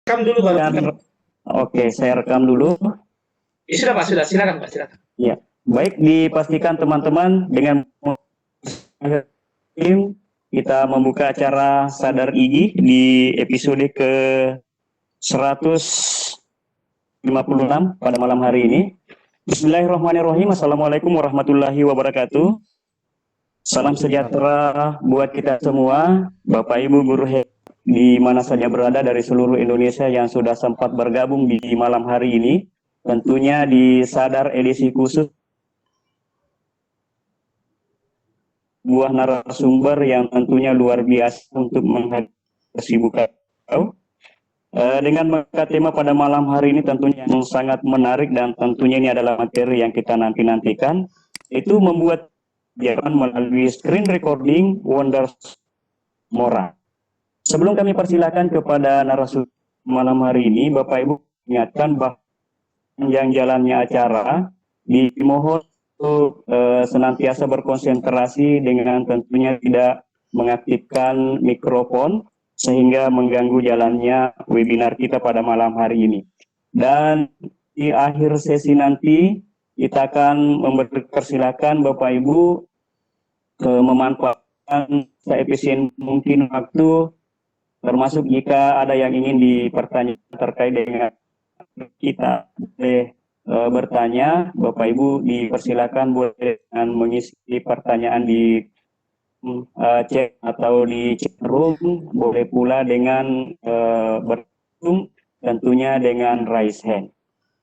Rekam dulu baru Dan, rekam. oke, saya rekam dulu. Ya, sudah Pak, sudah. Silakan Pak, silakan. Ya, baik, dipastikan teman-teman dengan tim kita membuka acara Sadar Igi di episode ke 156 pada malam hari ini. Bismillahirrahmanirrahim. Assalamualaikum warahmatullahi wabarakatuh. Salam sejahtera buat kita semua, Bapak Ibu guru di mana saja berada dari seluruh Indonesia yang sudah sempat bergabung di malam hari ini. Tentunya di Sadar edisi khusus buah narasumber yang tentunya luar biasa untuk menghadapi kesibukan. Dengan mengangkat tema pada malam hari ini tentunya yang sangat menarik dan tentunya ini adalah materi yang kita nantikan, itu membuat jalan melalui screen recording Wonders Moral. Sebelum kami persilakan kepada narasumber malam hari ini, Bapak Ibu ingatkan bahwa yang jalannya acara dimohon untuk senantiasa berkonsentrasi dengan tentunya tidak mengaktifkan mikrofon sehingga mengganggu jalannya webinar kita pada malam hari ini. Dan di akhir sesi nanti kita akan mempersilakan Bapak Ibu memanfaatkan seefisien mungkin waktu, termasuk jika ada yang ingin dipertanyakan terkait dengan kita boleh bertanya, Bapak Ibu dipersilakan boleh dengan mengisi pertanyaan di chat atau di chat room, boleh pula dengan bergabung tentunya dengan raise hand.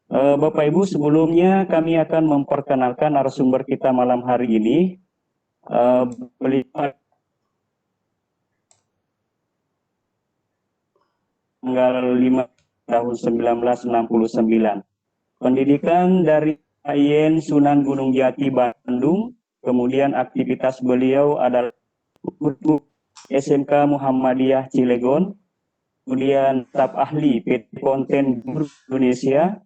Bapak Ibu, sebelumnya kami akan memperkenalkan narasumber kita malam hari ini. Beliau tanggal 5 tahun 1969. Pendidikan dari IAIN Sunan Gunung Jati Bandung, kemudian aktivitas beliau adalah guru SMK Muhammadiyah Cilegon, kemudian staf ahli PT Konten Guru Indonesia,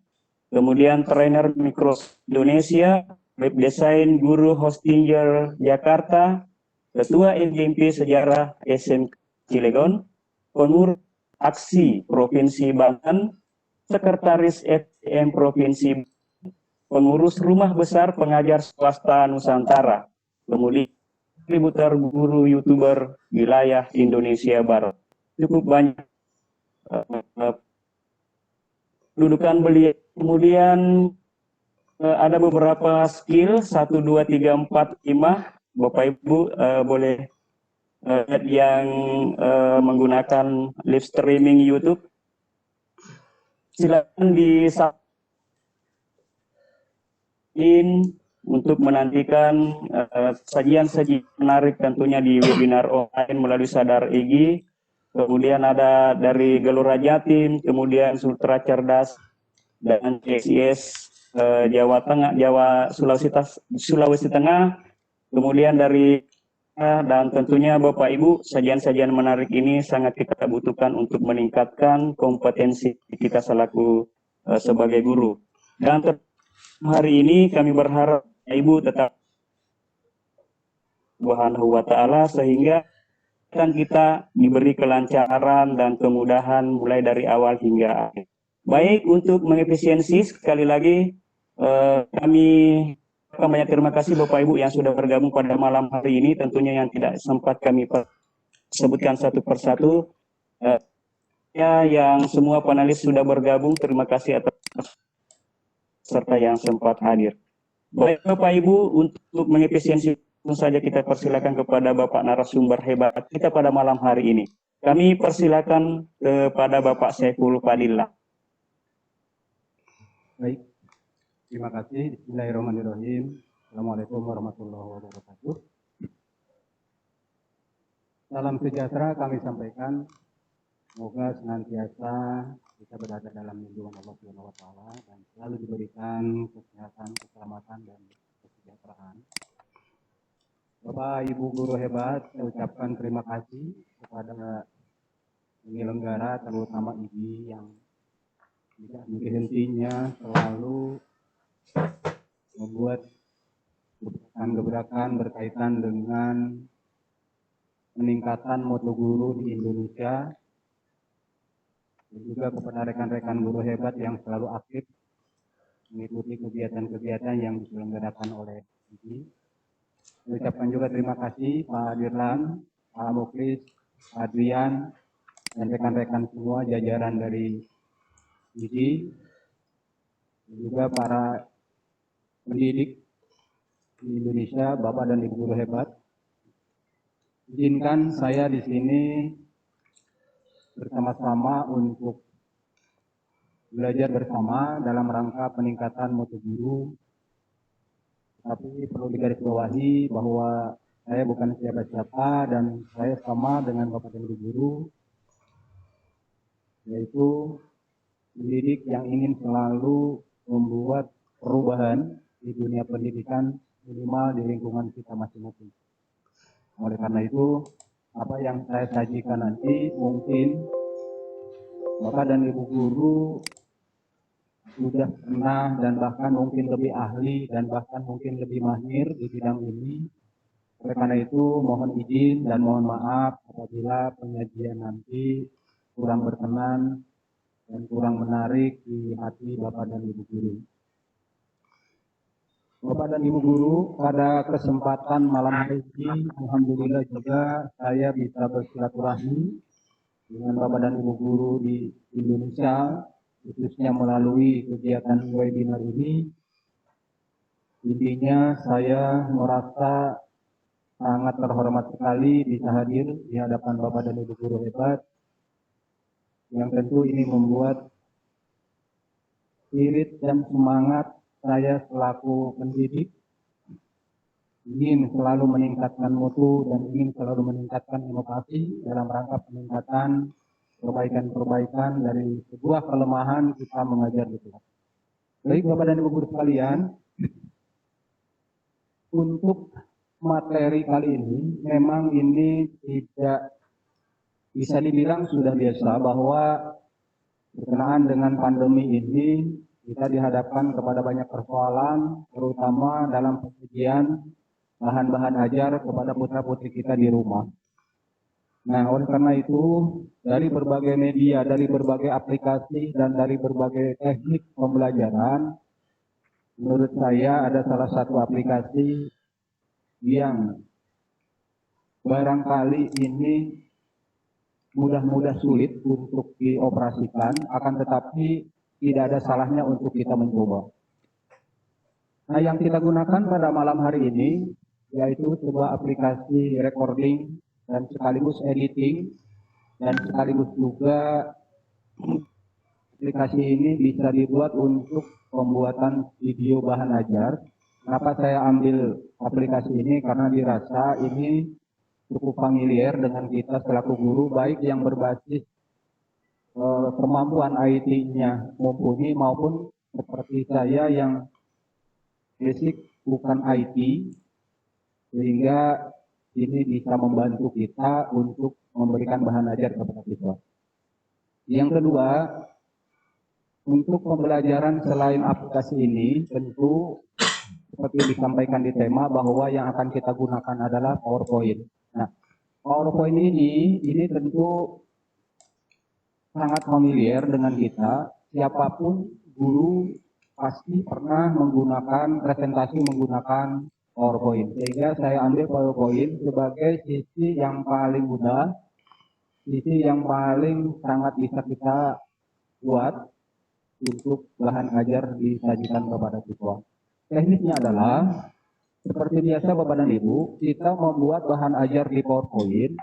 kemudian trainer Microsoft Indonesia, web design Guru Hostinger Jakarta, ketua LGMP Sejarah SMK Cilegon, pengurus aksi Provinsi Banten, sekretaris FTM Provinsi, pengurus Rumah Besar Pengajar Swasta Nusantara, kemudian kontributor guru YouTuber wilayah Indonesia Barat. Cukup banyak dudukan beliau. Kemudian ada beberapa skill 1, 2, 3, 4, 5. Bapak Ibu boleh lihat yang menggunakan live streaming YouTube. Silakan untuk menantikan sajian-sajian menarik tentunya di webinar online melalui Sadar Igi. Kemudian ada dari Gelora Jatim, kemudian Sultra Cerdas dan JCS Jawa Tengah, Sulawesi Tengah, kemudian dari dan tentunya Bapak Ibu, sajian-sajian menarik ini sangat kita butuhkan untuk meningkatkan kompetensi kita selaku sebagai guru. Dan hari ini kami berharap Ibu tetap Subhanahu wa Ta'ala sehingga kita diberi kelancaran dan kemudahan mulai dari awal hingga akhir. Baik, untuk mengefisiensi sekali lagi kami banyak terima kasih Bapak Ibu yang sudah bergabung pada malam hari ini. Tentunya yang tidak sempat kami sebutkan satu persatu. Yang semua panelis sudah bergabung, terima kasih atas serta yang sempat hadir. Baik Bapak Ibu, untuk mengefisiensi tentu saja kita persilakan kepada Bapak narasumber hebat kita pada malam hari ini. Kami persilakan kepada Bapak Saiful Fadillah. Baik, terima kasih. Bismillahirrahmanirrahim. Assalamualaikum warahmatullahi wabarakatuh. Salam sejahtera kami sampaikan. Semoga senantiasa kita berada dalam lindungan Allah Subhanahu wa Ta'ala dan selalu diberikan kesehatan, keselamatan, dan kesejahteraan. Bapak Ibu guru hebat, saya ucapkan terima kasih kepada penyelenggara terutama IGI yang tidak henti-hentinya selalu membuat gebrakan-gebrakan berkaitan dengan peningkatan mutu guru di Indonesia dan juga kepada rekan-rekan guru hebat yang selalu aktif mengikuti kegiatan-kegiatan yang diselenggarakan oleh IDI. Saya ucapkan juga terima kasih Pak Dirlan, Pak Muklis, Pak Adrian, dan rekan-rekan semua jajaran dari IDI, dan juga para pendidik di Indonesia, Bapak dan Ibu guru hebat. Izinkan saya di sini bersama-sama untuk belajar bersama dalam rangka peningkatan mutu guru. Tapi perlu digarisbawahi bahwa saya bukan siapa-siapa dan saya sama dengan Bapak dan Ibu guru, yaitu pendidik yang ingin selalu membuat perubahan di dunia pendidikan minimal di lingkungan kita masing-masing. Oleh karena itu, apa yang saya sajikan nanti mungkin Bapak dan Ibu guru sudah pernah dan bahkan mungkin lebih ahli dan bahkan mungkin lebih mahir di bidang ini. Oleh karena itu mohon izin dan mohon maaf apabila penyajian nanti kurang berkenan dan kurang menarik di hati Bapak dan Ibu guru. Bapak dan Ibu guru, pada kesempatan malam hari ini alhamdulillah juga saya bisa bersilaturahmi dengan Bapak dan Ibu guru di Indonesia, khususnya melalui kegiatan webinar ini. Intinya saya merasa sangat terhormat sekali bisa hadir di hadapan Bapak dan Ibu guru hebat, yang tentu ini membuat spirit dan semangat saya selaku pendidik ingin selalu meningkatkan mutu dan ingin selalu meningkatkan inovasi dalam rangka peningkatan perbaikan-perbaikan dari sebuah kelemahan kita mengajar di kelas. Baik Bapak dan Ibu guru sekalian, untuk materi kali ini memang ini tidak bisa dibilang sudah biasa bahwa berkenaan dengan pandemi ini kita dihadapkan kepada banyak persoalan, terutama dalam penyajian bahan-bahan ajar kepada putra-putri kita di rumah. Nah, oleh karena itu, dari berbagai media, dari berbagai aplikasi, dan dari berbagai teknik pembelajaran, menurut saya ada salah satu aplikasi yang barangkali ini mudah-mudah sulit untuk dioperasikan, akan tetapi tidak ada salahnya untuk kita mencoba. Nah, yang kita gunakan pada malam hari ini yaitu sebuah aplikasi recording dan sekaligus editing, dan sekaligus juga aplikasi ini bisa dibuat untuk pembuatan video bahan ajar. Kenapa saya ambil aplikasi ini? Karena dirasa ini cukup familiar dengan kita selaku guru, baik yang berbasis kemampuan IT-nya mumpuni maupun seperti saya yang basic bukan IT, sehingga ini bisa membantu kita untuk memberikan bahan ajar kepada siswa. Yang kedua, untuk pembelajaran selain aplikasi ini tentu seperti disampaikan di tema bahwa yang akan kita gunakan adalah PowerPoint. Nah, PowerPoint ini tentu sangat familiar dengan kita. Siapapun guru pasti pernah menggunakan presentasi menggunakan PowerPoint. Sehingga saya ambil PowerPoint sebagai sisi yang paling mudah, sisi yang paling sangat bisa kita buat untuk bahan ajar disajikan kepada siswa. Teknisnya adalah seperti biasa Bapak dan Ibu, kita membuat bahan ajar di PowerPoint.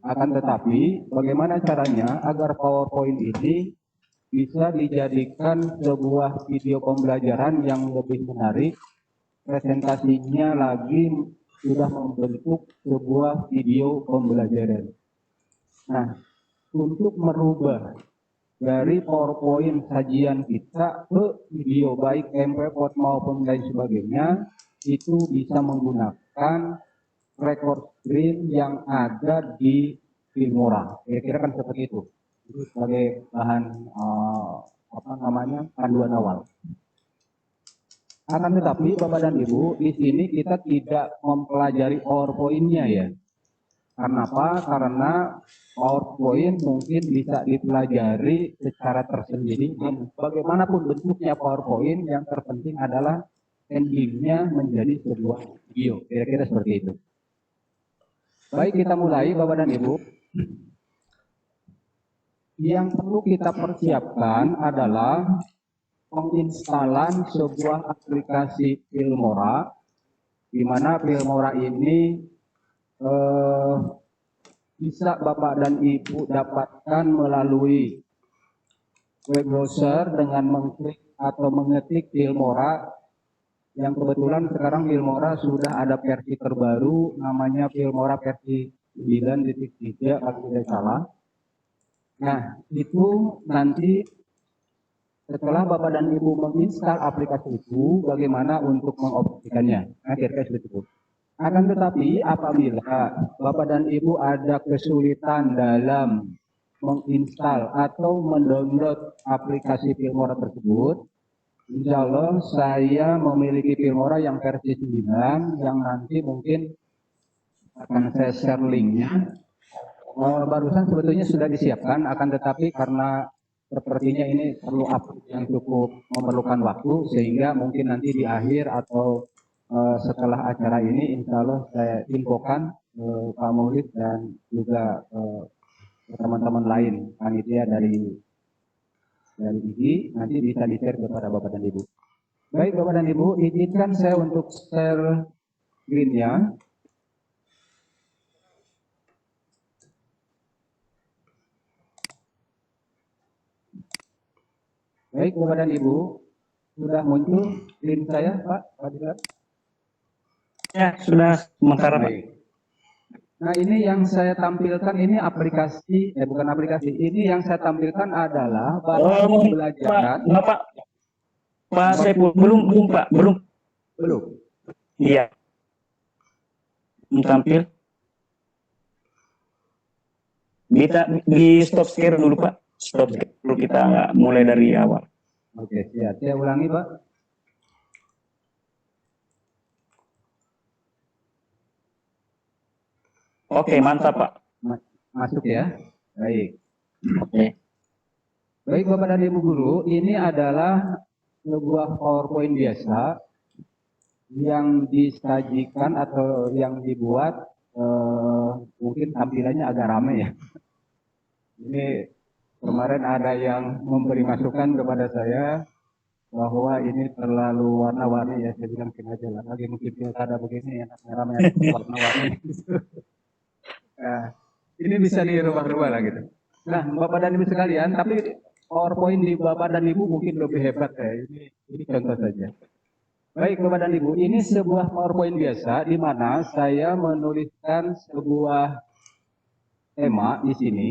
Akan tetapi bagaimana caranya agar PowerPoint ini bisa dijadikan sebuah video pembelajaran yang lebih menarik, presentasinya lagi sudah membentuk sebuah video pembelajaran. Nah, untuk merubah dari PowerPoint sajian kita ke video baik MP4 maupun lain sebagainya, itu bisa menggunakan record screen yang ada di Filmora. Kira-kira kan seperti itu. Itu sebagai bahan panduan awal. Akan tetapi Bapak dan Ibu, di sini kita tidak mempelajari PowerPoint-nya ya. Karena apa? Karena PowerPoint mungkin bisa dipelajari secara tersendiri dan bagaimanapun bentuknya PowerPoint, yang terpenting adalah endingnya menjadi sebuah video. Kira-kira seperti itu. Baik, kita mulai Bapak dan Ibu. Yang perlu kita persiapkan adalah penginstalan sebuah aplikasi Filmora, di mana Filmora ini bisa Bapak dan Ibu dapatkan melalui web browser dengan mengklik atau mengetik Filmora, yang kebetulan sekarang Filmora sudah ada versi terbaru, namanya Filmora versi 9.3 kalau tidak salah. Nah, itu nanti setelah Bapak dan Ibu menginstal aplikasi itu, bagaimana untuk mengoperasikannya. Nah, kira-kira seperti itu. Akan tetapi apabila Bapak dan Ibu ada kesulitan dalam menginstal atau mendownload aplikasi Filmora tersebut, insya Allah saya memiliki Filmora yang versi 9 yang nanti mungkin akan saya share linknya. Barusan sebetulnya sudah disiapkan, akan tetapi karena sepertinya ini perlu upload yang cukup memerlukan waktu, sehingga mungkin nanti di akhir atau setelah acara ini insya Allah saya infokan Pak Maulid dan juga teman-teman lain panitia dari IGI, nanti bisa di-share kepada Bapak dan Ibu. Baik Bapak dan Ibu, izinkan saya untuk share screen-nya. Baik Bapak dan Ibu, sudah muncul screen saya Pak Fadilah? Ya, sudah sementara Pak. Baik. Nah, ini yang saya tampilkan ini aplikasi, bukan aplikasi, ini yang saya tampilkan adalah bahan pembelajaran. Pak Saiful, belum Pak, belum. Iya. Tampil. Bisa di stop share dulu Pak. Stop share dulu, kita nggak mulai dari awal. Oke, siap. Saya ulangi Pak. Oke, mantap Pak. Masuk ya. Baik. Oke. Baik Bapak dan Ibu Guru, ini adalah sebuah PowerPoint biasa yang disajikan atau yang dibuat, mungkin tampilannya agak ramai ya. Ini kemarin ada yang memberi masukan kepada saya bahwa ini terlalu warna-warni ya, saya bilang aja lah, lagi mungkin pilkada begini enaknya ramai warna-warni. Nah, ini bisa dirubah-rubah lah gitu. Nah, Bapak dan Ibu sekalian, tapi PowerPoint di Bapak dan Ibu mungkin lebih hebat ya. Ini contoh saja. Baik Bapak dan Ibu, ini sebuah PowerPoint biasa di mana saya menuliskan sebuah tema di sini.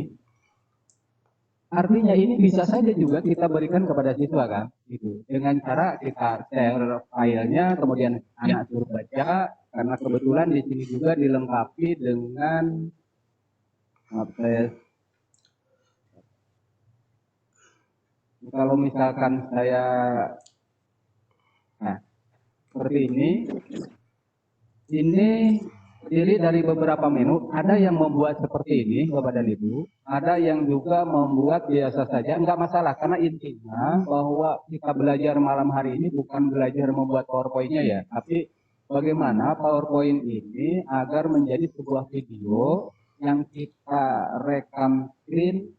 Artinya ini bisa saja juga kita berikan kepada siswa kan, gitu. Dengan cara kita share filenya, kemudian anak suruh baca, karena kebetulan di sini juga dilengkapi dengan kalau misalkan saya, nah seperti ini terdiri dari beberapa menu. Ada yang membuat seperti ini Bapak dan Ibu, ada yang juga membuat biasa saja, enggak masalah, karena intinya bahwa kita belajar malam hari ini bukan belajar membuat PowerPoint-nya ya, tapi bagaimana PowerPoint ini agar menjadi sebuah video yang kita rekam screen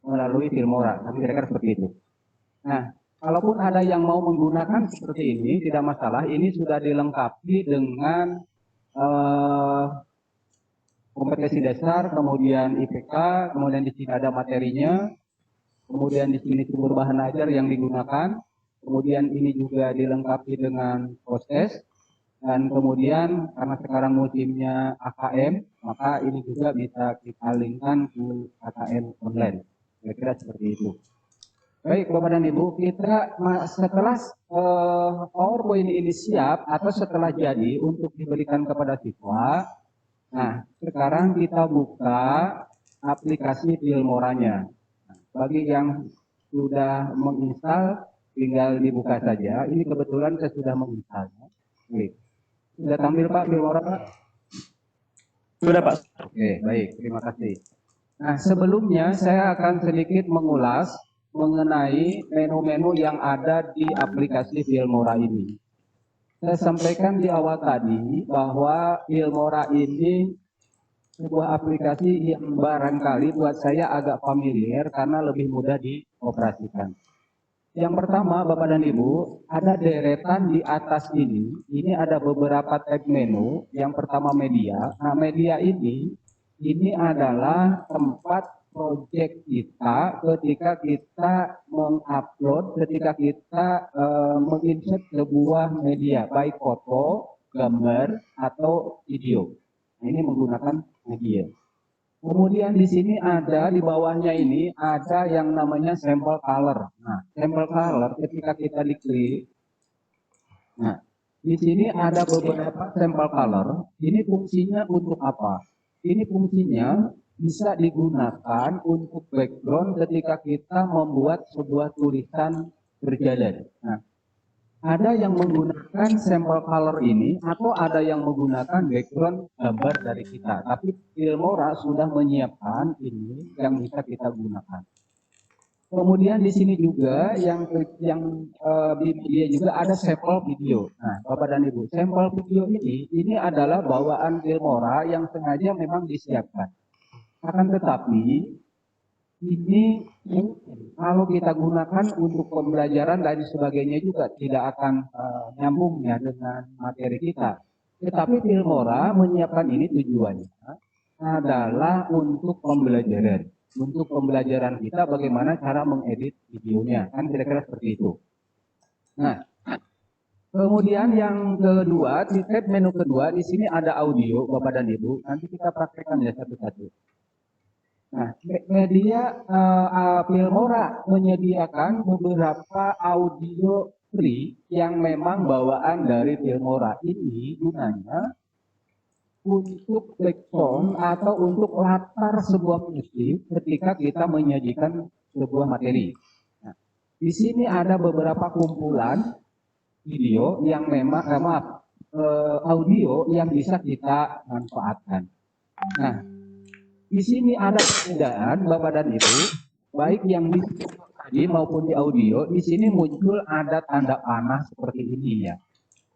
melalui Filmora, kira-kira seperti itu. Nah, kalaupun ada yang mau menggunakan seperti ini, tidak masalah. Ini sudah dilengkapi dengan kompetensi dasar, kemudian IPK, kemudian di sini ada materinya, kemudian di sini sumber bahan ajar yang digunakan, kemudian ini juga dilengkapi dengan proses. Dan kemudian karena sekarang musimnya AKM, maka ini juga bisa kita linkkan ke AKM online. Kira-kira seperti itu. Baik Bapak dan Ibu, kita setelah PowerPoint ini siap atau setelah jadi untuk diberikan kepada siswa, nah sekarang kita buka aplikasi Filmoranya. Nah, bagi yang sudah menginstal, tinggal dibuka saja. Ini kebetulan saya sudah menginstalnya. Baik. Sudah tampil Pak Filmora Pak? Sudah Pak. Oke, baik, terima kasih. Nah, sebelumnya saya akan sedikit mengulas mengenai menu-menu yang ada di aplikasi Filmora ini. Saya sampaikan di awal tadi bahwa Filmora ini sebuah aplikasi yang barangkali buat saya agak familiar karena lebih mudah dioperasikan. Yang pertama, Bapak dan Ibu, ada deretan di atas ini. Ini ada beberapa tab menu. Yang pertama media. Nah, media ini adalah tempat proyek kita ketika kita mengupload, ketika kita menginsert sebuah media, baik foto, gambar, atau video. Nah, ini menggunakan media. Kemudian di sini ada di bawahnya ini ada yang namanya sampel color. Nah, sampel color ketika kita diklik, nah di sini ada beberapa sampel color. Ini fungsinya untuk apa? Ini fungsinya bisa digunakan untuk background ketika kita membuat sebuah tulisan berjalan. Nah, ada yang menggunakan sampel color ini atau ada yang menggunakan background gambar dari kita. Tapi Filmora sudah menyiapkan ini yang bisa kita gunakan. Kemudian di sini juga di media juga ada sampel video. Nah, Bapak dan Ibu, sampel video ini adalah bawaan Filmora yang sengaja memang disiapkan. Akan tetapi ini kalau kita gunakan untuk pembelajaran dan sebagainya juga tidak akan nyambung ya dengan materi kita. Tetapi Filmora menyiapkan ini tujuannya adalah untuk pembelajaran. Untuk pembelajaran kita bagaimana cara mengedit videonya. Kan kira-kira seperti itu. Nah, kemudian yang kedua, di tab menu kedua, di sini ada audio, Bapak dan Ibu. Nanti kita praktekkan ya satu-satu. Nah, media Filmora menyediakan beberapa audio free yang memang bawaan dari Filmora. Ini gunanya untuk background atau untuk latar sebuah musik ketika kita menyajikan sebuah materi. Nah, di sini ada beberapa kumpulan video yang memang audio yang bisa kita manfaatkan. Nah, di sini ada perbedaan Bapak dan Ibu, baik yang di tadi maupun di audio. Di sini muncul ada tanda panah seperti ini ya.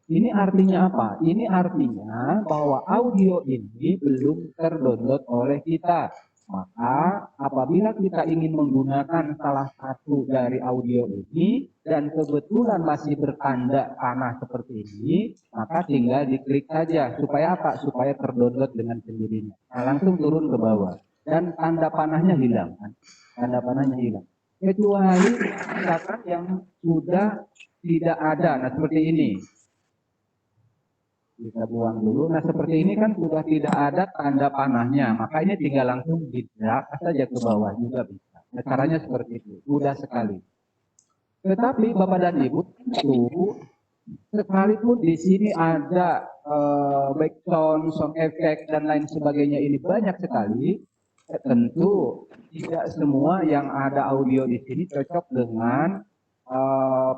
Ini artinya apa? Ini artinya bahwa audio ini belum terdownload oleh kita. Maka apabila kita ingin menggunakan salah satu dari audio ini dan kebetulan masih bertanda panah seperti ini, maka tinggal diklik saja. Supaya apa? Supaya terdownload dengan sendirinya. Nah, langsung turun ke bawah dan tanda panahnya hilang. Tanda panahnya hilang. Kecuali misalkan yang sudah tidak ada. Nah, seperti ini. Kita buang dulu. Nah, seperti ini kan sudah tidak ada tanda panahnya, maka ini tinggal langsung di-drag saja ke bawah juga bisa. Nah, caranya seperti itu, mudah sekali. Tetapi Bapak dan Ibu, tentu sekalipun di sini ada background, sound effect dan lain sebagainya ini banyak sekali, tentu tidak semua yang ada audio di sini cocok dengan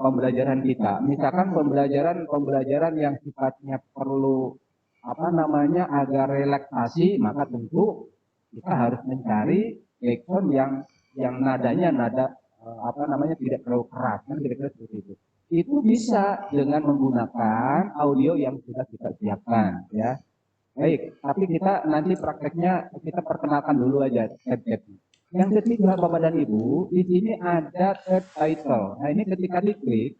pembelajaran kita. Misalkan pembelajaran yang sifatnya perlu agak relaksasi, maka tentu kita harus mencari background yang nadanya tidak terlalu keras, kan kira-kira seperti itu. Itu bisa dengan menggunakan audio yang sudah kita siapkan ya. Baik, tapi kita nanti prakteknya kita perkenalkan dulu aja tab-tabnya. Yang ketiga Bapak dan Ibu, di sini ada tab title. Nah, ini ketika diklik,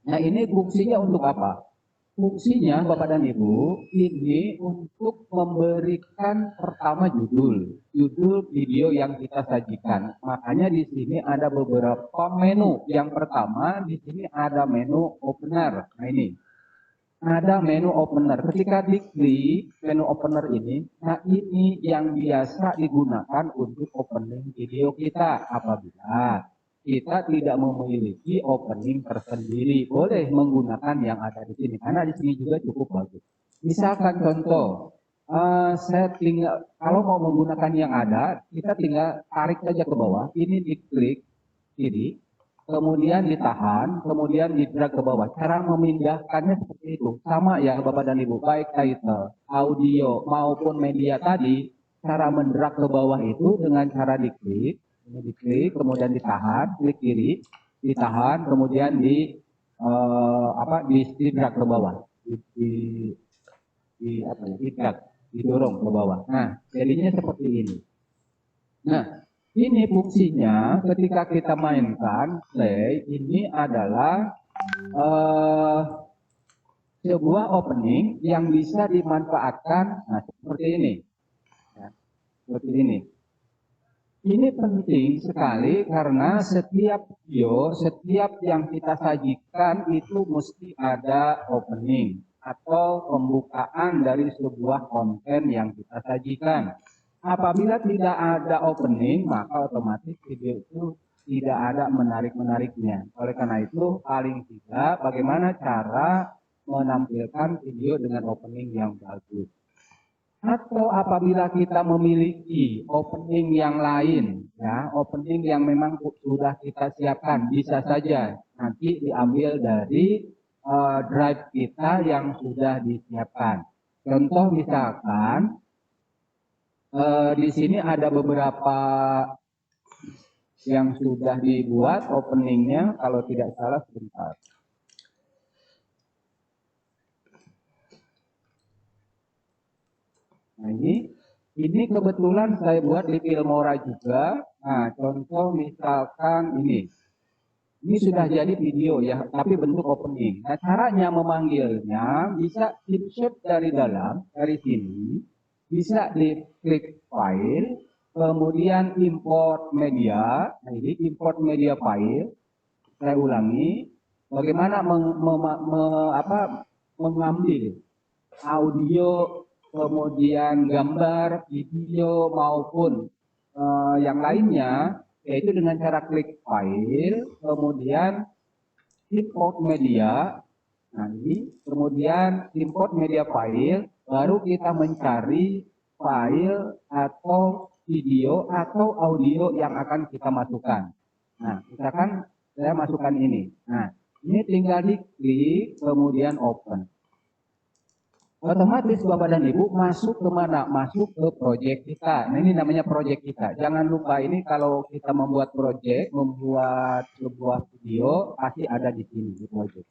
nah ini fungsinya untuk apa? Fungsinya Bapak dan Ibu, ini untuk memberikan pertama judul video yang kita sajikan. Makanya di sini ada beberapa menu. Yang pertama di sini ada menu opener. Nah, ini ada menu opener. Ketika diklik menu opener ini, nah ini yang biasa digunakan untuk opening video kita. Apabila kita tidak memiliki opening tersendiri, boleh menggunakan yang ada di sini. Karena di sini juga cukup bagus. Misalkan contoh, saya tinggal kalau mau menggunakan yang ada, kita tinggal tarik saja ke bawah. Ini diklik kiri. kemudian ditahan, kemudian di-drag ke bawah. Cara memindahkannya seperti itu. Sama ya Bapak dan Ibu, baik title, audio maupun media tadi, cara mendrag ke bawah itu dengan cara diklik, ini diklik, kemudian ditahan, klik kiri, ditahan, kemudian di-drag ke bawah, di-drag, didorong ke bawah. Nah, jadinya seperti ini. Nah, ini fungsinya ketika kita mainkan play, ini adalah sebuah opening yang bisa dimanfaatkan, nah seperti ini. Ya, seperti ini. Ini penting sekali karena setiap video, setiap yang kita sajikan itu mesti ada opening atau pembukaan dari sebuah konten yang kita sajikan. Apabila tidak ada opening, maka otomatis video itu tidak ada menarik-menariknya. Oleh karena itu, paling tidak bagaimana cara menampilkan video dengan opening yang bagus. Atau apabila kita memiliki opening yang lain, ya, opening yang memang sudah kita siapkan, bisa saja nanti diambil dari drive kita yang sudah disiapkan. Contoh misalkan, di sini ada beberapa yang sudah dibuat openingnya, kalau tidak salah sebentar. Nah ini kebetulan saya buat di Filmora juga. Nah contoh misalkan ini sudah jadi video ya, tapi bentuk opening. Nah caranya memanggilnya bisa insert dari dalam, dari sini. Bisa diklik file, kemudian import media. Nah ini import media file. Saya ulangi, bagaimana mengambil audio, kemudian gambar, video maupun yang lainnya, yaitu dengan cara klik file, kemudian import media. Nah ini, kemudian import media file. Baru kita mencari file atau video atau audio yang akan kita masukkan. Nah, misalkan saya masukkan ini. Nah, ini tinggal diklik, kemudian open. Otomatis Bapak dan Ibu masuk ke mana? Masuk ke project kita. Nah, ini namanya project kita. Jangan lupa ini kalau kita membuat project, membuat sebuah video, pasti ada di sini, di project.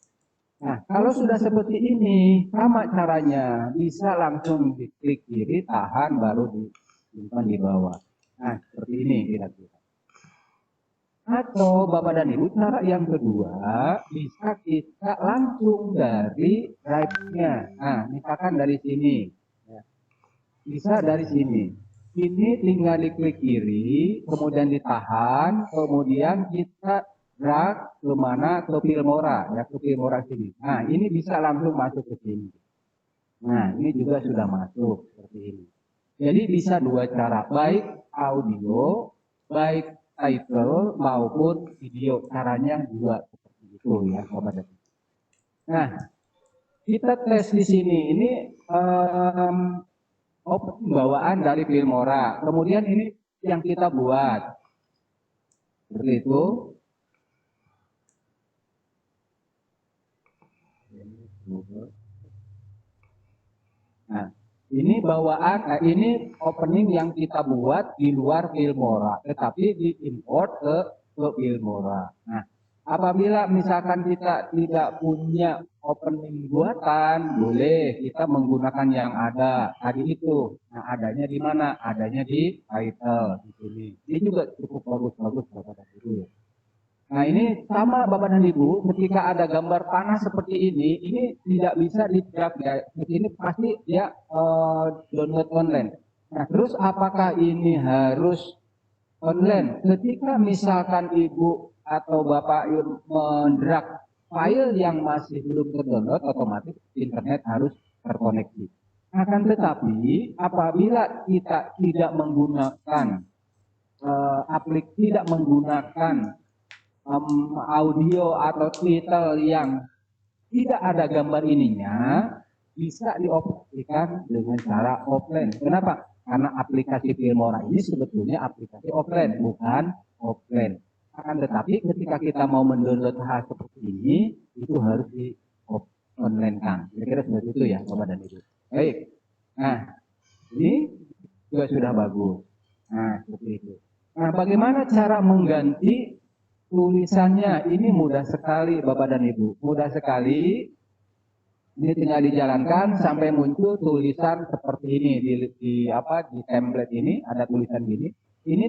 Nah, kalau sudah seperti ini, sama caranya. Bisa langsung diklik kiri, tahan, baru disimpan di bawah. Nah, seperti ini kira-kira. Atau Bapak dan Ibu, cara yang kedua, bisa kita langsung dari drive-nya. Nah, misalkan dari sini. Bisa dari sini. Ini tinggal diklik kiri, kemudian ditahan, kemudian kita drag ke mana? Ke Filmora, ya ke Filmora sini. Nah, ini bisa langsung masuk ke sini. Nah, ini juga sudah masuk seperti ini. Jadi bisa dua cara, baik audio, baik title maupun video. Caranya dua seperti itu ya, Bapak. Nah, kita tes di sini. Ini bawaan dari Filmora. Kemudian ini yang kita buat. Seperti itu. Nah, ini bawaan, ini opening yang kita buat di luar Filmora, tetapi diimport ke Filmora. Nah, apabila misalkan kita tidak punya opening buatan, boleh kita menggunakan yang ada tadi itu. Nah, adanya di mana? Adanya di title di sini. Ini juga cukup bagus-bagus Bapak dan Ibu. Nah ini sama Bapak dan Ibu, ketika ada gambar panah seperti ini tidak bisa di-drag ya. Ini pasti ya download online. Nah terus apakah ini harus online? Ketika misalkan Ibu atau Bapak mendrag file yang masih belum terdownload, otomatis internet harus terkoneksi. Akan tetapi apabila kita tidak menggunakan tidak menggunakan audio atau title yang tidak ada gambar ininya, bisa dioperasikan dengan cara offline. Kenapa? Karena aplikasi Filmora ini sebetulnya aplikasi offline, bukan offline. Akan tetapi ketika kita mau mendownload hal seperti ini, itu harus di online-kan. Kira-kira seperti itu ya, Bapak dan Ibu. Baik. Nah, ini juga sudah bagus. Nah, seperti itu. Nah, bagaimana cara mengganti tulisannya? Ini mudah sekali, Bapak dan Ibu. Mudah sekali. Ini tinggal dijalankan sampai muncul tulisan seperti ini di template ini ada tulisan gini. Ini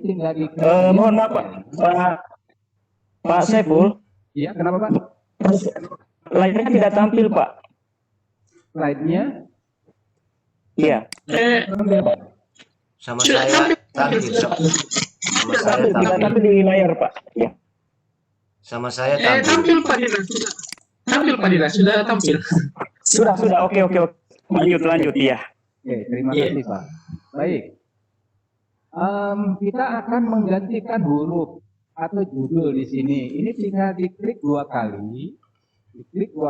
tinggal di Mohon maaf Pak Saiful. Iya, kenapa Pak? Slide-nya tidak tampil Pak. Slide-nya? Iya. Sama saya tampil. Sama saya Tidak tampil. tampil di layar Pak. Ya. Sama saya tampil. Tampil Pak Dila, sudah. Tampil Pak Dila, sudah tampil. Sudah. Oke. Lanjut ya. Oke, terima kasih Pak. Baik. Kita akan menggantikan huruf atau judul di sini. Ini tinggal diklik 2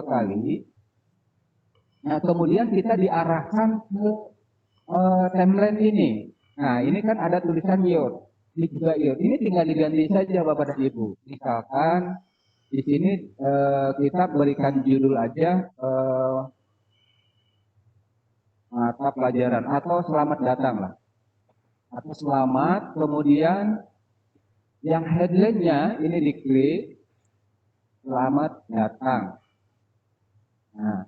kali. Nah, kemudian kita diarahkan ke timeline ini. Nah, ini kan ada tulisan your. Ini juga your. Ini tinggal diganti saja Bapak dan Ibu. Misalkan di sini kita berikan judul aja mata pelajaran atau selamat datang lah. Atau selamat, kemudian yang headline-nya ini diklik selamat datang. Nah,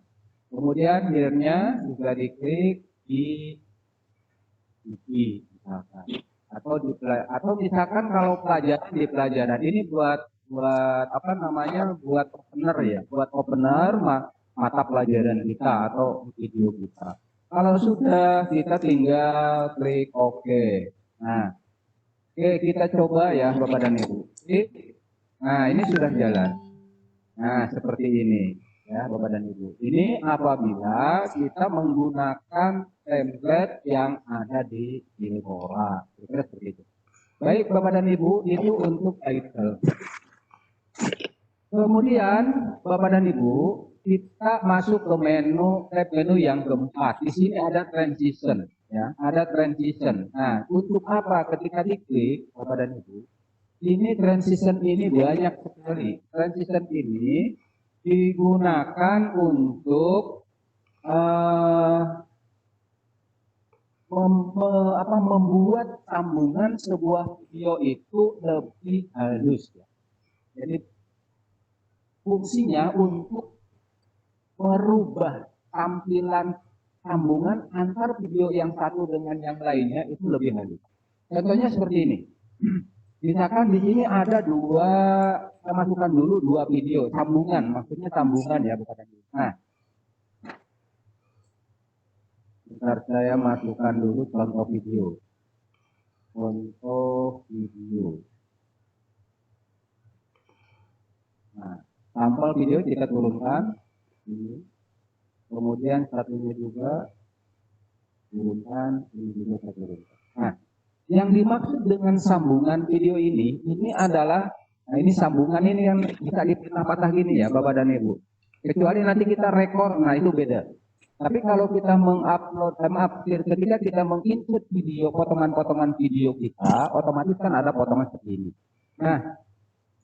kemudian header-nya juga diklik di misalkan. Atau misalkan kalau pelajaran di pelajaran ini buat opener ya, buat opener mata pelajaran kita atau video kita. Kalau sudah, kita tinggal klik OK. Nah, oke, kita coba ya Bapak dan Ibu. Nah, ini sudah jalan. Nah, seperti ini ya Bapak dan Ibu. Ini apabila kita menggunakan template yang ada di Filmora. Kira-kira seperti itu. Baik Bapak dan Ibu, itu untuk title. Kemudian Bapak dan Ibu, kita masuk ke tab menu yang keempat. Di sini ada transition, ya, ada transition. Nah, untuk apa? Ketika diklik, Bapak dan Ibu, ini transition ini banyak sekali. Transition ini digunakan untuk membuat sambungan sebuah video itu lebih halus. Ya. Jadi fungsinya untuk merubah tampilan sambungan antar video yang satu dengan yang lainnya itu lebih halus. Contohnya seperti ini. Misalkan di sini ada saya masukkan dulu 2 video sambungan, maksudnya sambungan ya bukan. Nah, bentar saya masukkan dulu contoh video. Nah, sampel video kita turunkan. Kemudian satunya juga turunkan, ini juga saya turunkan. Nah, yang dimaksud dengan sambungan video ini adalah, nah ini sambungan ini yang bisa dipatah-patah gini ya Bapak dan Ibu. Kecuali nanti kita rekor, nah itu beda. Tapi kalau kita ketika kita menginsert video, potongan-potongan video kita, otomatis kan ada potongan seperti ini. Nah,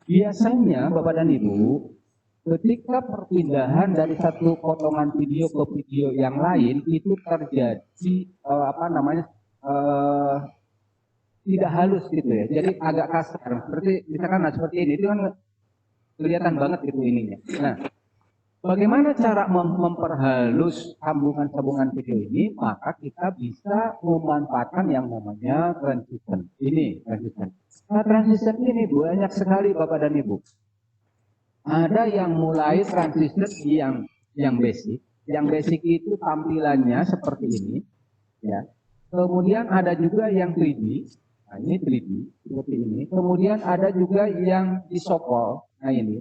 biasanya Bapak dan Ibu, ketika perpindahan dari satu potongan video ke video yang lain itu terjadi tidak halus gitu ya. Jadi agak kasar. Seperti misalkan seperti ini itu kan kelihatan banget gitu ininya. Nah, bagaimana cara memperhalus sambungan-sambungan video ini? Maka kita bisa memanfaatkan yang namanya transition. Ini transition. Nah, transition ini banyak sekali Bapak dan Ibu. Ada yang mulai transition yang basic. Yang basic itu tampilannya seperti ini, ya. Kemudian ada juga yang 3D. Nah, ini 3D seperti ini. Kemudian ada juga yang disopol. Nah, ini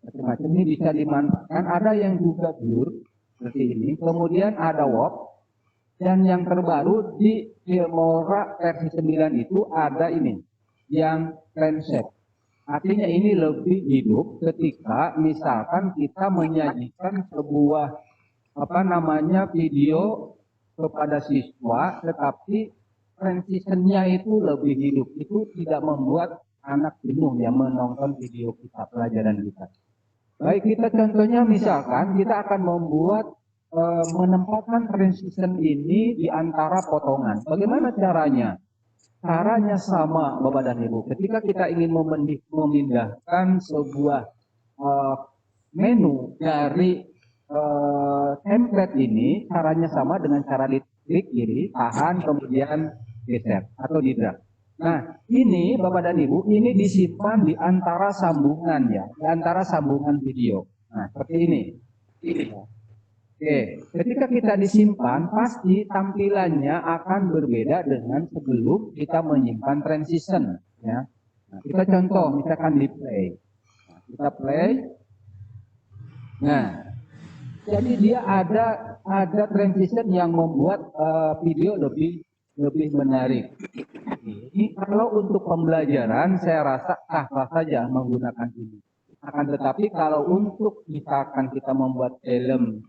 macam-macam ini bisa dimanfaatkan. Ada yang juga blur seperti ini. Kemudian ada warp. Dan yang terbaru di Filmora versi 9 itu ada ini yang transect. Artinya ini lebih hidup ketika misalkan kita menyajikan sebuah video kepada siswa, tetapi transitionnya itu lebih hidup. Itu tidak membuat anak jenuh ya menonton video kita, pelajaran kita. Baik, kita contohnya misalkan kita akan membuat menempatkan transition ini di antara potongan. Bagaimana caranya? Caranya sama Bapak dan Ibu. Ketika kita ingin memindahkan sebuah menu dari template ini, caranya sama dengan cara diklik kiri, tahan, kemudian geser atau di drag. Nah, ini Bapak dan Ibu, ini disimpan di antara sambungan ya, di antara sambungan video. Nah, seperti ini. Oke, ketika kita disimpan, pasti tampilannya akan berbeda dengan sebelum kita menyimpan transition. Ya. Nah, kita contoh, misalkan di play. Nah, kita play. Nah, jadi dia ada transition yang membuat video lebih menarik. Ini kalau untuk pembelajaran saya rasa sah saja menggunakan ini. Akan tetapi kalau untuk misalkan kita membuat film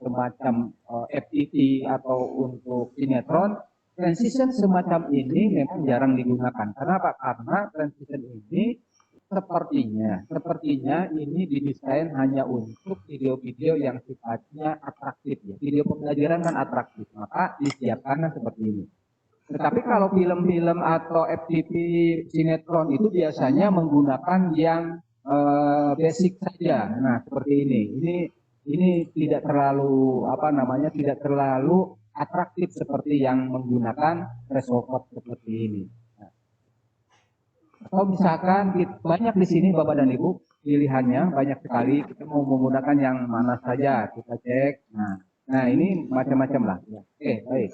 semacam FTV atau untuk sinetron, transition semacam ini memang jarang digunakan. Kenapa? Karena transition ini sepertinya ini didesain hanya untuk video-video yang sifatnya atraktif ya. Video pembelajaran kan atraktif, maka disiapkan seperti ini. Tetapi kalau film-film atau FTV sinetron itu biasanya menggunakan yang basic saja. Nah, seperti ini. Ini tidak terlalu tidak terlalu atraktif seperti yang menggunakan flash forward seperti ini. Atau misalkan banyak di sini Bapak dan Ibu pilihannya banyak sekali, kita mau menggunakan yang mana saja kita cek. Nah ini macam-macam lah. Ya. Oke, baik.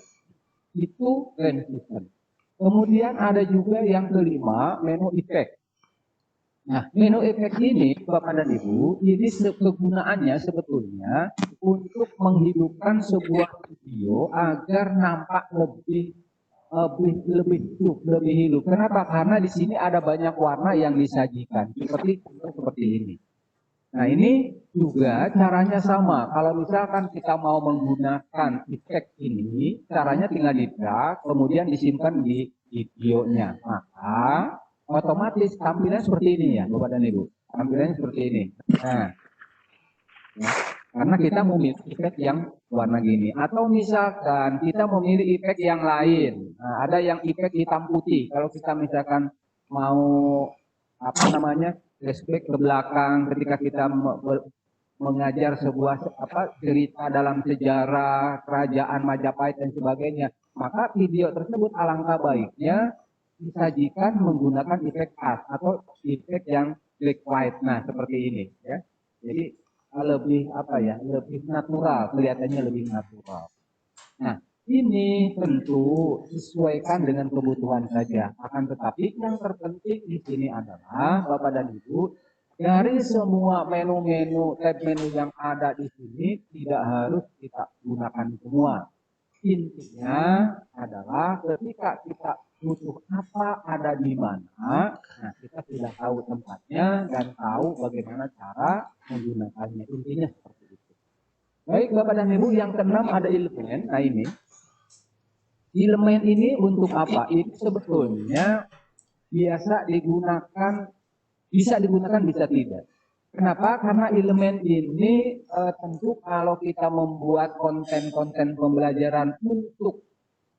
Itu transition. Kemudian ada juga yang kelima, menu effect. Nah, menu effect ini Bapak dan Ibu, ini kegunaannya sebetulnya untuk menghidupkan sebuah video agar nampak lebih hidup. Kenapa? Karena di sini ada banyak warna yang disajikan seperti ini. Nah, ini juga caranya sama. Kalau misalkan kita mau menggunakan efek ini, caranya tinggal di drag, kemudian disimpan di videonya. Maka otomatis tampilannya seperti ini ya, Bapak dan Ibu. Tampilannya seperti ini. Nah, ya. Karena kita memilih efek yang warna gini. Atau misalkan kita memilih efek yang lain. Nah, ada yang efek hitam putih. Kalau kita misalkan mau flashback ke belakang ketika kita mengajar sebuah cerita dalam sejarah kerajaan Majapahit dan sebagainya, maka video tersebut alangkah baiknya disajikan menggunakan efek khas atau efek yang black white. Nah, seperti ini ya. Jadi lebih lebih natural, kelihatannya lebih natural. Nah, ini tentu disesuaikan dengan kebutuhan saja. Akan tetapi yang terpenting di sini adalah Bapak dan Ibu, dari semua menu-menu, tab menu yang ada di sini tidak harus kita gunakan semua. Intinya adalah ketika kita butuh apa ada di mana, nah kita sudah tahu tempatnya dan tahu bagaimana cara menggunakannya. Intinya seperti itu. Baik Bapak dan Ibu, yang keenam ada elemen. Nah ini elemen ini untuk apa? Ini sebetulnya bisa digunakan bisa tidak. Kenapa? Karena elemen ini tentu kalau kita membuat konten-konten pembelajaran untuk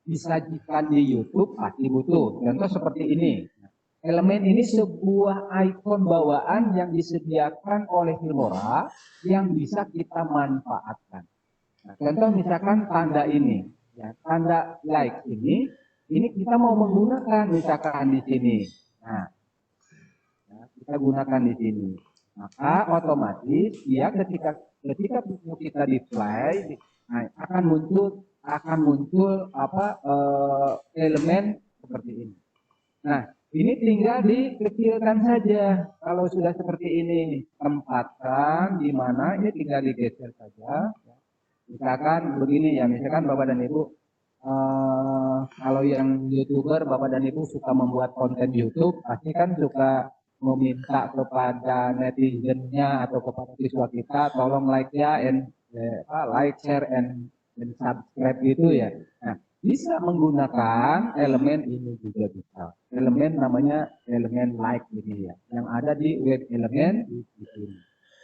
disajikan di YouTube pasti butuh. Contoh seperti ini. Elemen ini sebuah ikon bawaan yang disediakan oleh Filmora yang bisa kita manfaatkan. Nah, contoh misalkan tanda ini, ya, tanda like ini kita mau menggunakan misalkan di sini. Nah, ya, kita gunakan di sini. Maka otomatis ya ketika video kita di play, nah, akan muncul elemen seperti ini. Nah, ini tinggal dikecilkan saja. Kalau sudah seperti ini, tempatkan di mana, ini tinggal digeser saja. Misalkan begini ya, misalkan Bapak dan Ibu, kalau yang YouTuber Bapak dan Ibu suka membuat konten YouTube, pasti kan suka meminta kepada netizennya atau kepada siswa kita, tolong like ya, like, share, and subscribe gitu ya. Nah, bisa menggunakan elemen ini juga bisa. Elemen namanya elemen like ini ya, yang ada di web elemen di sini.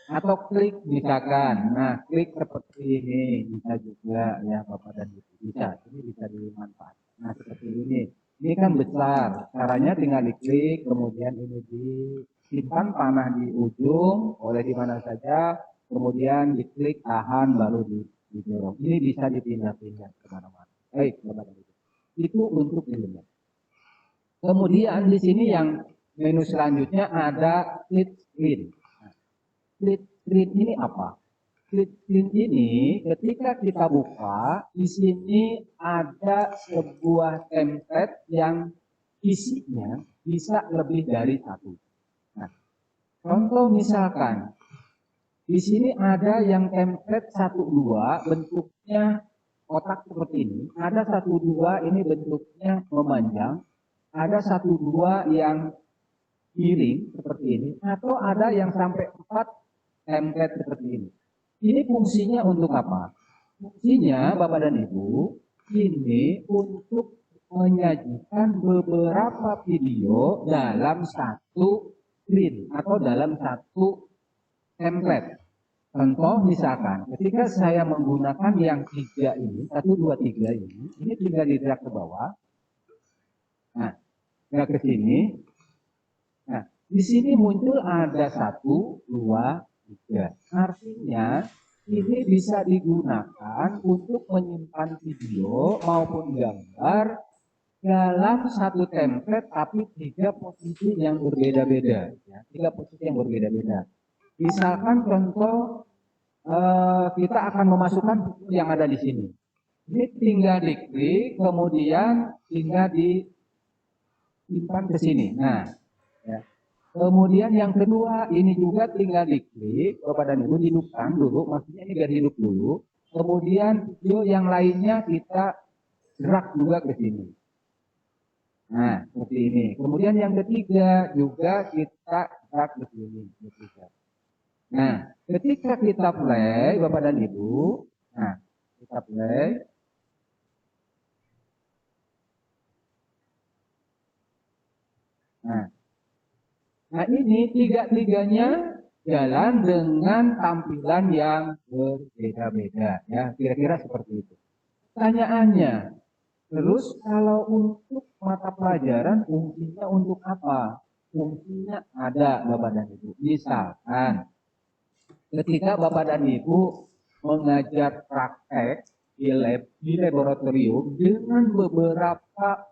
Atau klik misalkan, nah klik seperti ini bisa juga ya Bapak dan Ibu, bisa, ini bisa dimanfaatkan. Nah seperti ini kan besar, caranya tinggal diklik, kemudian ini disimpan panah di ujung, oleh di mana saja, kemudian diklik tahan baru didorong. Ini bisa dipindah-pindah kemana-mana. Baik Bapak dan Ibu, itu untuk elemen. Kemudian di sini yang menu selanjutnya ada split screen. Split screen ini apa? Split screen ini ketika kita buka, di sini ada sebuah template yang isinya bisa lebih dari satu. Nah, contoh misalkan di sini ada yang template 1-2 bentuknya kotak seperti ini, ada 1-2 ini bentuknya memanjang, ada 1-2 yang miring seperti ini, atau ada yang sampai 4 template seperti ini. Ini fungsinya untuk apa? Fungsinya Bapak dan Ibu, ini untuk menyajikan beberapa video dalam satu screen atau dalam satu template. Contoh misalkan, ketika saya menggunakan yang 3 ini, 1, 2, 3 ini tinggal digerak ke bawah. Nah, gerak ke sini. Nah, di sini muncul ada 1, 2, 3. Artinya ini bisa digunakan untuk menyimpan video maupun gambar dalam satu template tapi 3 posisi yang berbeda-beda. Ya, 3 posisi yang berbeda-beda. Misalkan contoh kita akan memasukkan buku yang ada di sini. Ini tinggal diklik, kemudian tinggal disimpan ke sini. Nah, ya. Kemudian yang kedua, ini juga tinggal diklik, Bapak dan Ibu hidupkan dulu, maksudnya ini biar hidup dulu. Kemudian video yang lainnya kita gerak juga ke sini. Nah, seperti ini. Kemudian yang ketiga juga kita gerak ke sini. Nah, ketika kita play, Bapak dan Ibu, nah, kita play. Nah ini tiga-tiganya jalan dengan tampilan yang berbeda-beda ya, kira-kira seperti itu. Pertanyaannya, terus kalau untuk mata pelajaran fungsinya untuk apa? Fungsinya ada Bapak dan Ibu. Misalkan ketika Bapak dan Ibu mengajar praktek di laboratorium dengan beberapa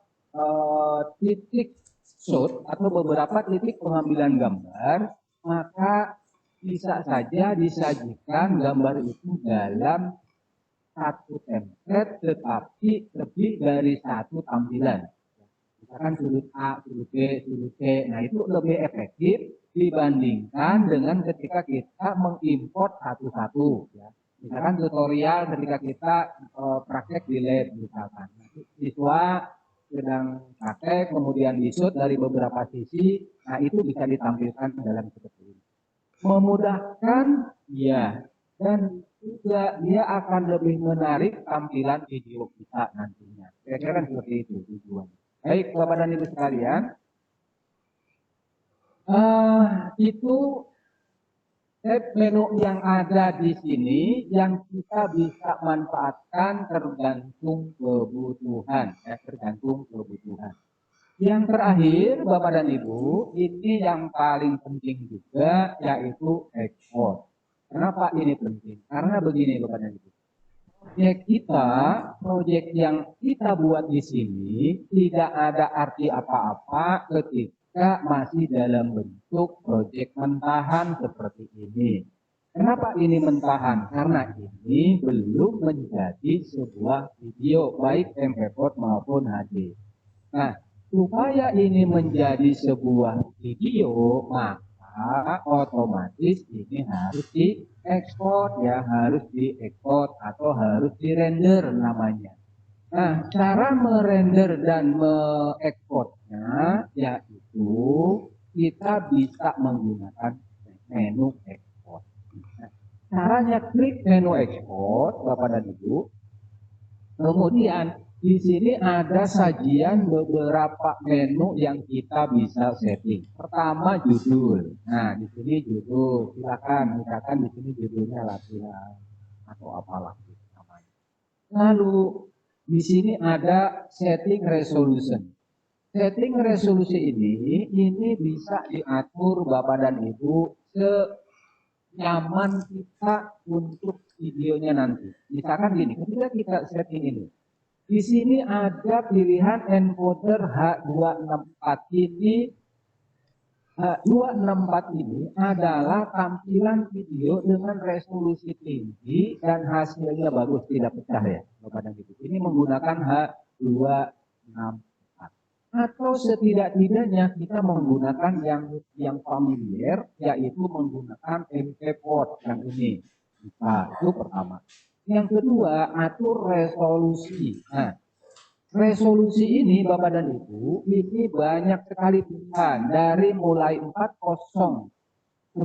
titik shot atau beberapa titik pengambilan gambar, maka bisa saja disajikan gambar itu dalam satu template tetapi lebih dari satu tampilan. Misalkan sudut A, sudut B, sudut C. Nah itu lebih efektif dibandingkan dengan ketika kita mengimport satu-satu. Ya. Misalkan tutorial ketika kita praktek di lab misalkan. Siswa sedang praktek, kemudian di-shoot dari beberapa sisi, nah itu bisa ditampilkan dalam seperti ini. Memudahkan, ya, dan juga dia akan lebih menarik tampilan video kita nantinya. Kira-kira seperti itu tujuannya. Baik, Bapak dan Ibu sekalian, itu tab menu yang ada di sini yang kita bisa manfaatkan tergantung kebutuhan, ya, tergantung kebutuhan. Yang terakhir, Bapak dan Ibu, ini yang paling penting juga yaitu ekspor. Kenapa ini penting? Karena begini, Bapak dan Ibu. Proyek yang kita buat di sini tidak ada arti apa-apa ketika masih dalam bentuk proyek mentahan seperti ini. Kenapa ini mentahan? Karena ini belum menjadi sebuah video baik MP4 maupun HD. Nah, supaya ini menjadi sebuah video, maka otomatis ini harus diekspor, ya, harus diekspor atau harus dirender namanya. Nah, cara merender dan mengekspornya yaitu kita bisa menggunakan menu ekspor. Nah, caranya klik menu ekspor, Bapak dan Ibu. Kemudian Di sini ada sajian beberapa menu yang kita bisa setting. Pertama judul. Nah, di sini judul. Silakan, misalkan di sini judulnya latihan atau apalah gitu namanya. Lalu di sini ada setting resolution. Setting resolusi ini bisa diatur Bapak dan Ibu senyaman kita untuk videonya nanti. Misalkan gini, ketika kita setting ini, di sini ada pilihan encoder H264 ini. H264 ini adalah tampilan video dengan resolusi tinggi dan hasilnya bagus, tidak pecah ya, Bapak dan Ibu. Ini menggunakan H264. Atau setidak-tidaknya kita menggunakan yang familiar, yaitu menggunakan MP4 yang ini. Nah, itu pertama. Yang kedua, atur resolusi. Nah, resolusi ini Bapak dan Ibu, ini banyak sekali pilihan dari mulai 4096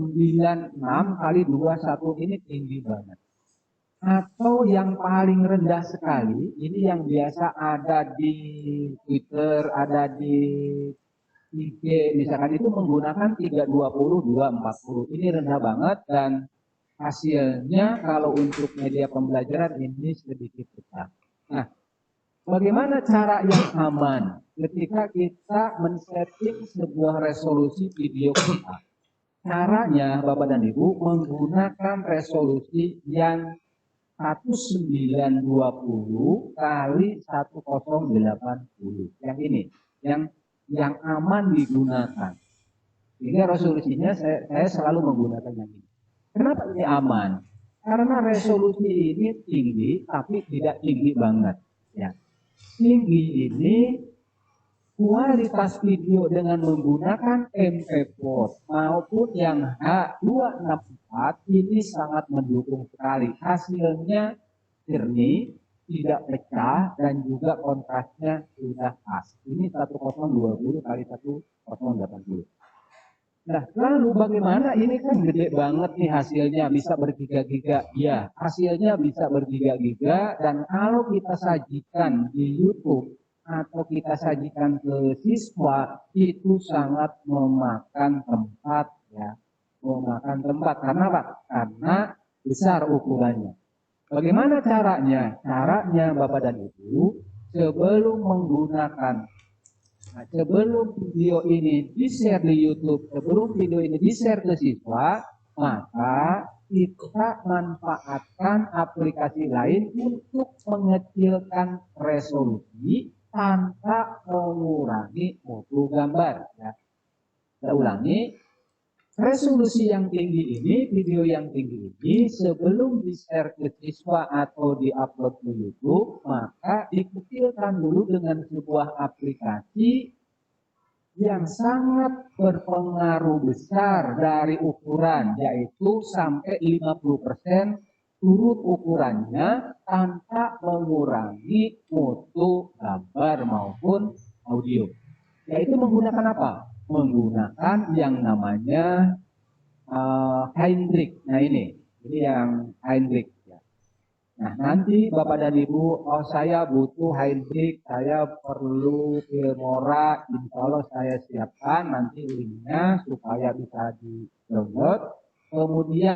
kali 21 ini tinggi banget. Atau yang paling rendah sekali, ini yang biasa ada di Twitter, ada di IG, misalkan itu menggunakan 320, 240. Ini rendah banget dan hasilnya kalau untuk media pembelajaran ini sedikit besar. Nah, bagaimana cara yang aman ketika kita men-setting sebuah resolusi video kita? Caranya Bapak dan Ibu menggunakan resolusi yang 1920 kali 1080. Yang ini, yang aman digunakan. Ini resolusinya saya selalu menggunakan yang ini. Kenapa ini aman? Karena resolusi ini tinggi tapi tidak tinggi banget. Ya. Tinggi ini kualitas video dengan menggunakan MP4 maupun yang H264 ini sangat mendukung sekali. Hasilnya jernih, tidak pecah dan juga kontrasnya sudah pas. Ini 1020 kali 1080. Nah, lalu bagaimana ini kan gede banget nih hasilnya, bisa bergiga-giga. Ya, hasilnya bisa bergiga-giga dan kalau kita sajikan di YouTube atau kita sajikan ke siswa itu sangat memakan tempat ya. Memakan tempat karena apa? Karena besar ukurannya. Bagaimana caranya? Caranya Bapak dan Ibu sebelum menggunakan sebelum video ini di-share di YouTube, sebelum video ini di-share ke siswa, maka kita manfaatkan aplikasi lain untuk mengecilkan resolusi tanpa mengurangi mutu gambar. Ya. Saya ulangi, resolusi yang tinggi ini, video yang tinggi ini, sebelum di-share ke siswa atau di-upload ke YouTube, maka dikecilkan dulu dengan sebuah aplikasi yang sangat berpengaruh besar dari ukuran, yaitu sampai 50% turun ukurannya tanpa mengurangi mutu gambar maupun audio. Yaitu menggunakan apa? Menggunakan yang namanya Heinrich. Nah ini yang Heinrich. Ya. Nah nanti Bapak dan Ibu, oh saya butuh Heinrich, saya perlu Filmora, insya Allah saya siapkan nanti linknya supaya bisa di download. Kemudian